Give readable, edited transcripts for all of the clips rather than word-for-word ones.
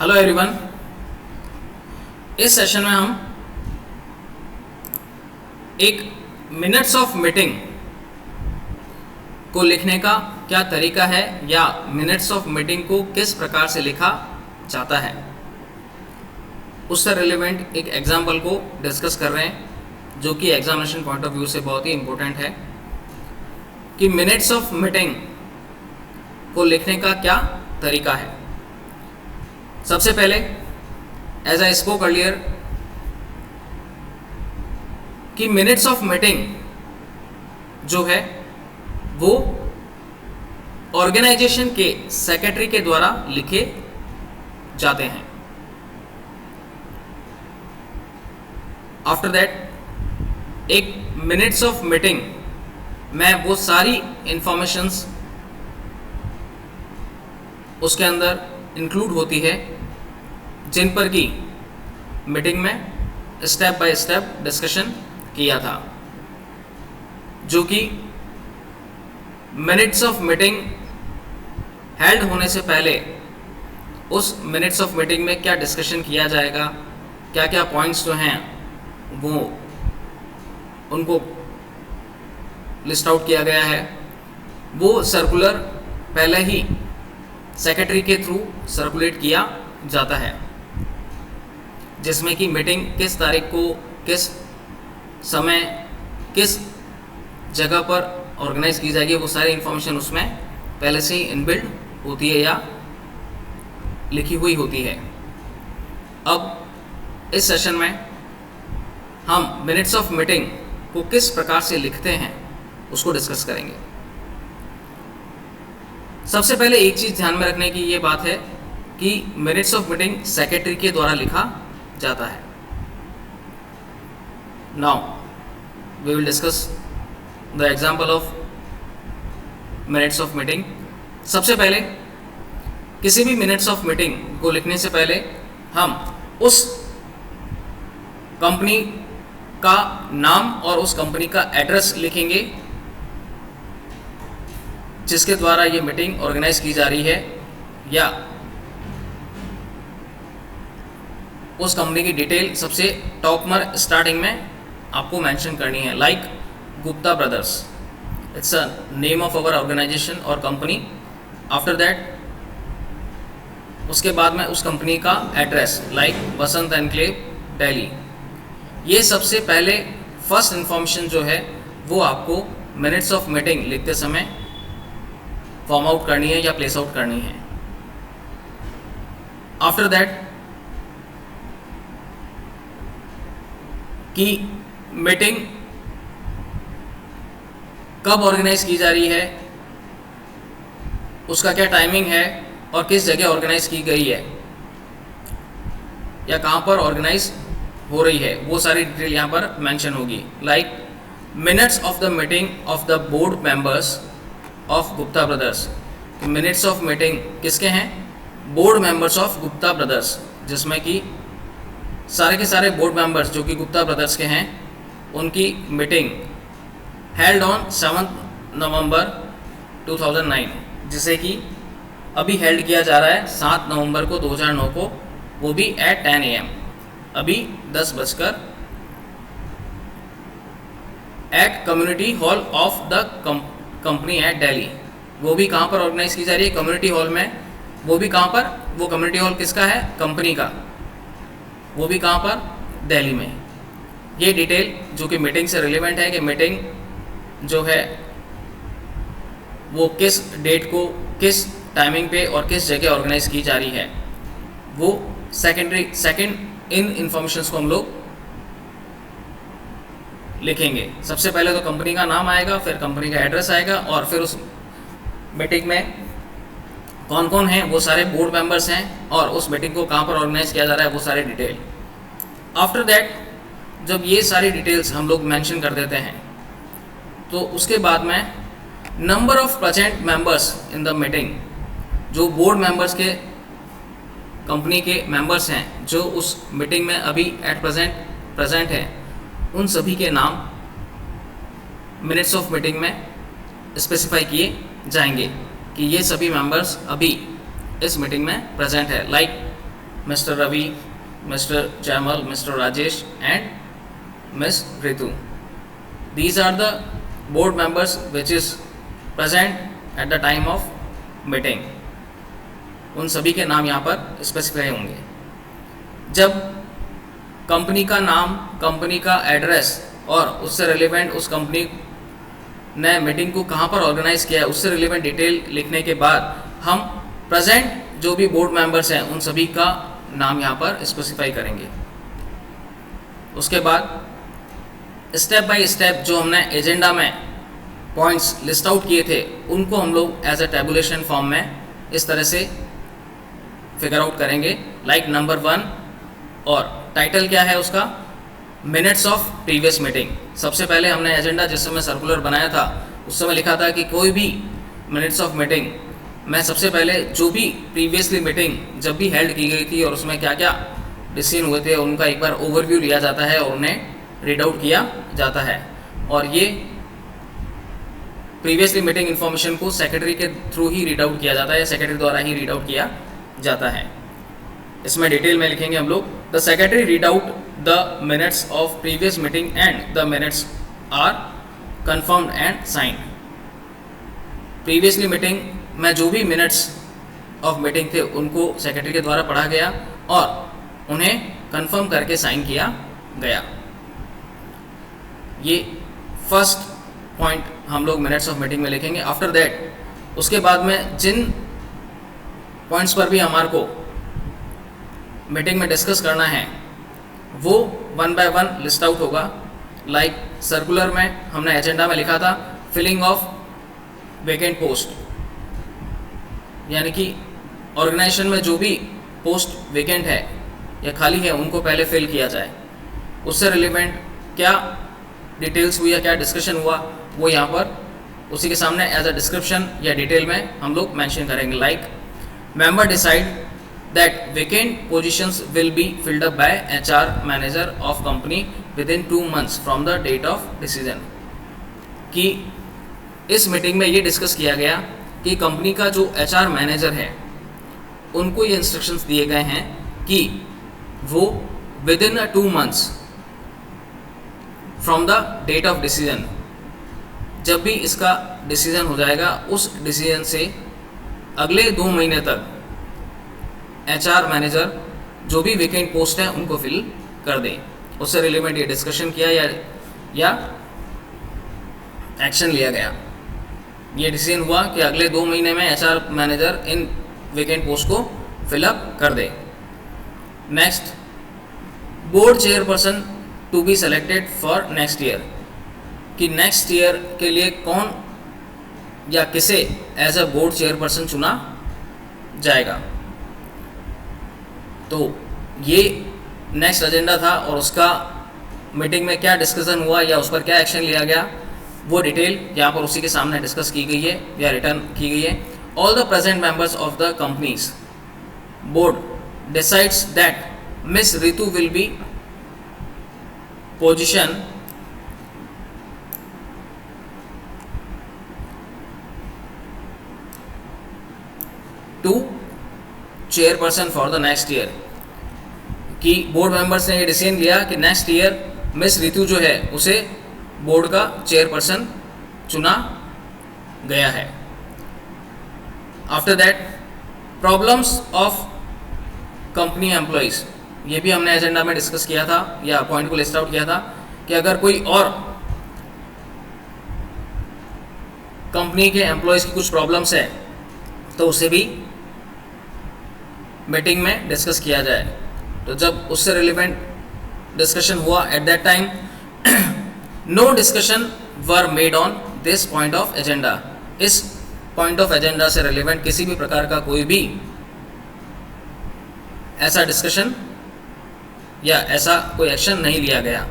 Hello everyone. इस session में हम एक मिनट्स ऑफ मीटिंग को लिखने का क्या तरीका है या मिनट्स ऑफ मीटिंग को किस प्रकार से लिखा जाता है उससे रिलेवेंट एक एग्जाम्पल को डिस्कस कर रहे हैं, जो कि एग्जामिनेशन पॉइंट ऑफ व्यू से बहुत ही इम्पोर्टेंट है कि मिनट्स ऑफ मीटिंग को लिखने का क्या तरीका है। सबसे पहले एज आई स्पोक अर्लियर कि मिनट्स ऑफ मीटिंग जो है वो ऑर्गेनाइजेशन के सेक्रेटरी के द्वारा लिखे जाते हैं। आफ्टर दैट एक मिनट्स ऑफ मीटिंग में वो सारी इंफॉर्मेशंस उसके अंदर इंक्लूड होती है जिन पर की मीटिंग में स्टेप बाय स्टेप डिस्कशन किया था, जो कि मिनट्स ऑफ मीटिंग हेल्ड होने से पहले उस मिनट्स ऑफ मीटिंग में क्या डिस्कशन किया जाएगा, क्या क्या पॉइंट्स जो हैं वो उनको लिस्ट आउट किया गया है। वो सर्कुलर पहले ही सेक्रेटरी के थ्रू सर्कुलेट किया जाता है, जिसमें कि मीटिंग किस तारीख को, किस समय, किस जगह पर ऑर्गेनाइज की जाएगी, वो सारी इंफॉर्मेशन उसमें पहले से ही इनबिल्ड होती है या लिखी हुई होती है। अब इस सेशन में हम मिनट्स ऑफ मीटिंग को किस प्रकार से लिखते हैं उसको डिस्कस करेंगे। सबसे पहले एक चीज़ ध्यान में रखने की ये बात है कि मिनट्स ऑफ मीटिंग सेक्रेटरी के द्वारा लिखा जाता है। Now we will discuss the example of minutes of meeting. सबसे पहले किसी भी मिनट्स ऑफ मीटिंग को लिखने से पहले हम उस कंपनी का नाम और उस कंपनी का एड्रेस लिखेंगे जिसके द्वारा ये मीटिंग ऑर्गेनाइज की जा रही है, या उस कंपनी की डिटेल सबसे टॉप में स्टार्टिंग में आपको मेंशन करनी है, like Gupta brothers, it's a name of our organisation और कंपनी। आफ्टर दैट उसके बाद में उस कंपनी का address like Basant enclave Delhi. ये सबसे पहले फर्स्ट इंफॉर्मेशन जो है वो आपको मिनट्स ऑफ मीटिंग लिखते समय फॉर्म आउट करनी है या प्लेस आउट करनी है। आफ्टर दैट कि मीटिंग कब ऑर्गेनाइज की जा रही है, उसका क्या टाइमिंग है और किस जगह ऑर्गेनाइज की गई है या कहाँ पर ऑर्गेनाइज हो रही है, वो सारी डिटेल यहाँ पर मेंशन होगी। Like minutes of the meeting of the board members of Gupta brothers. Minutes of meeting किसके हैं? Board members of Gupta brothers, जिसमें कि सारे के सारे बोर्ड मेंबर्स जो कि गुप्ता ब्रदर्स के हैं, उनकी मीटिंग हेल्ड ऑन 7 नवंबर 2009, जिसे कि अभी हेल्ड किया जा रहा है 7 नवंबर को 2009 को, वो भी एट 10 AM, अभी 10 बजकर, at community hall of the company at Delhi. वो भी कहाँ पर ऑर्गेनाइज की जा रही है? कम्युनिटी हॉल में। वो भी कहाँ पर? वो कम्युनिटी हॉल किसका है? कंपनी का। वो भी कहाँ पर? दिल्ली में। ये डिटेल जो कि मीटिंग से रिलेवेंट है कि मीटिंग जो है वो किस डेट को, किस टाइमिंग पे और किस जगह ऑर्गेनाइज की जा रही है, वो सेकंड इन इंफॉर्मेशंस को हम लोग लिखेंगे। सबसे पहले तो कंपनी का नाम आएगा, फिर कंपनी का एड्रेस आएगा, और फिर उस मीटिंग में कौन कौन है, वो सारे बोर्ड मेंबर्स हैं, और उस मीटिंग को कहाँ पर ऑर्गेनाइज किया जा रहा है, वो सारे डिटेल। आफ्टर दैट जब ये सारी डिटेल्स हम लोग मेंशन कर देते हैं, तो उसके बाद में number of present members in the meeting, जो बोर्ड मेंबर्स के, कंपनी के मेंबर्स हैं जो उस मीटिंग में अभी एट प्रेजेंट हैं, उन सभी के नाम मिनट्स ऑफ मीटिंग में स्पेसिफाई किए जाएंगे कि ये सभी मेंबर्स अभी इस मीटिंग में प्रेजेंट है। Like Mr. Ravi, Mr. Jamal, Mr. Rajesh and Ms. Ritu. These are the board members which is present at the time of meeting. उन सभी के नाम यहाँ पर स्पेसिफाई होंगे. जब कंपनी का नाम, कंपनी का एड्रेस और उससे रिलेवेंट उस कंपनी ने मीटिंग को कहाँ पर ऑर्गेनाइज किया है उससे रिलेवेंट डिटेल लिखने के बाद हम प्रेजेंट जो भी बोर्ड मेंबर्स हैं उन सभी का नाम यहाँ पर स्पेसिफाई करेंगे. उसके बाद स्टेप बाय स्टेप जो हमने एजेंडा में पॉइंट्स लिस्ट आउट किए थे उनको हम लोग एज अ टेबुलेशन फॉर्म में इस तरह से फिगर आउट करेंगे. लाइक नंबर 1 और टाइटल क्या है उसका, मिनट्स ऑफ प्रीवियस मीटिंग. सबसे पहले हमने एजेंडा जिस समय सर्कुलर बनाया था उस समय लिखा था कि कोई भी मिनट्स ऑफ मीटिंग में सबसे पहले जो भी प्रीवियसली मीटिंग जब भी हेल्ड की गई थी और उसमें क्या क्या डिसीजन हुए थे उनका एक बार ओवरव्यू लिया जाता है और उन्हें रीड आउट किया जाता है. और ये प्रीवियसली मीटिंग इन्फॉर्मेशन को सेक्रेटरी के थ्रू ही रीड आउट किया जाता है या सेक्रेटरी द्वारा ही रीड आउट किया जाता है. इसमें डिटेल में लिखेंगे हम लोग, the secretary read out the minutes of previous meeting and the minutes are confirmed and signed. Previously meeting में जो भी मिनट्स ऑफ मीटिंग थे उनको सेक्रेटरी के द्वारा पढ़ा गया और उन्हें कंफर्म करके साइन किया गया. ये फर्स्ट पॉइंट हम लोग मिनट्स ऑफ मीटिंग में लिखेंगे. आफ्टर दैट उसके बाद में जिन पॉइंट्स पर भी हमारे को मीटिंग में डिस्कस करना है वो 1 बाय 1 लिस्ट आउट होगा. लाइक सर्कुलर में हमने एजेंडा में लिखा था फिलिंग ऑफ वेकेंट पोस्ट, यानी कि ऑर्गेनाइजेशन में जो भी पोस्ट वेकेंट है या खाली है उनको पहले फिल किया जाए. उससे रिलेवेंट क्या डिटेल्स हुई या क्या डिस्कशन हुआ वो यहाँ पर उसी के सामने एज अ डिस्क्रिप्शन या डिटेल में हम लोग मेंशन करेंगे. Like member decide that vacant positions will be filled up by HR manager of company within 2 months from the date of decision. कि इस मीटिंग में ये डिस्कस किया गया कि कंपनी का जो HR मैनेजर है उनको ये इंस्ट्रक्शंस दिए गए हैं कि वो within 2 months from the date of decision, जब भी इसका डिसीजन हो जाएगा उस डिसीजन से अगले 2 महीने तक HR मैनेजर जो भी वेकेंट पोस्ट है उनको फिल कर दे. उससे रिलेवेंट ये डिस्कशन किया या एक्शन लिया गया. ये डिसीजन हुआ कि अगले 2 महीने में HR मैनेजर इन वेकेंट पोस्ट को फिलअप कर दे. Next, board chairperson to be selected for next year, कि नेक्स्ट ईयर के लिए कौन या किसे एज अ बोर्ड चेयरपर्सन चुना जाएगा. तो ये नेक्स्ट एजेंडा था और उसका मीटिंग में क्या डिस्कशन हुआ या उस पर क्या एक्शन लिया गया वो डिटेल यहाँ पर उसी के सामने डिस्कस की गई है या रिटर्न की गई है. All the present members of the company's board decides that miss Ritu will be position to chairperson for the next year, कि बोर्ड मेंबर्स ने ये डिसीजन लिया कि नेक्स्ट ईयर मिस रितु जो है उसे बोर्ड का चेयरपर्सन चुना गया है. After that, problems of company employees, ये भी हमने एजेंडा में डिस्कस किया था या पॉइंट को लिस्ट आउट किया था कि अगर कोई और कंपनी के एम्प्लॉयज़ की कुछ प्रॉब्लम्स है तो उसे भी मीटिंग में डिस्कस किया जाए. तो जब उससे रिलेवेंट डिस्कशन हुआ at that time no discussion were made on this point of agenda. इस पॉइंट ऑफ एजेंडा से रिलेवेंट किसी भी प्रकार का कोई भी ऐसा डिस्कशन या ऐसा कोई एक्शन नहीं लिया गया,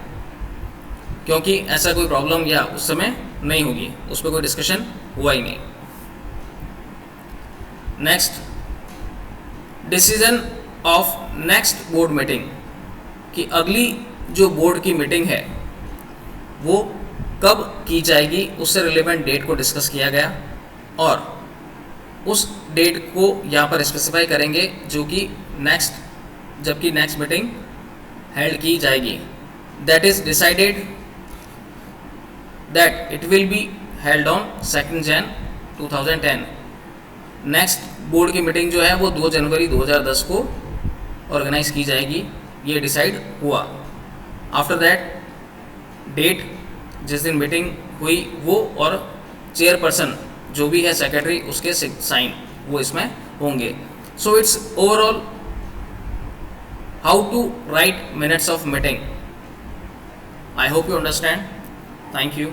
क्योंकि ऐसा कोई प्रॉब्लम या उस समय नहीं होगी, उस पर कोई डिस्कशन हुआ ही नहीं. Next, decision of next board meeting, कि अगली जो बोर्ड की मीटिंग है वो कब की जाएगी उससे रिलेवेंट डेट को डिस्कस किया गया और उस डेट को यहाँ पर स्पेसिफाई करेंगे जो कि नेक्स्ट जबकि नेक्स्ट मीटिंग हेल्ड की जाएगी. That is decided that it will be held on 2 Jan 2010. Next board की मीटिंग जो है वो 2 जनवरी 2010 को ऑर्गेनाइज की जाएगी, ये डिसाइड हुआ. आफ्टर दैट डेट जिस दिन मीटिंग हुई वो और चेयरपर्सन जो भी है सेक्रेटरी उसके साइन वो इसमें होंगे. So it's overall how to write minutes of meeting. I hope you understand. Thank you.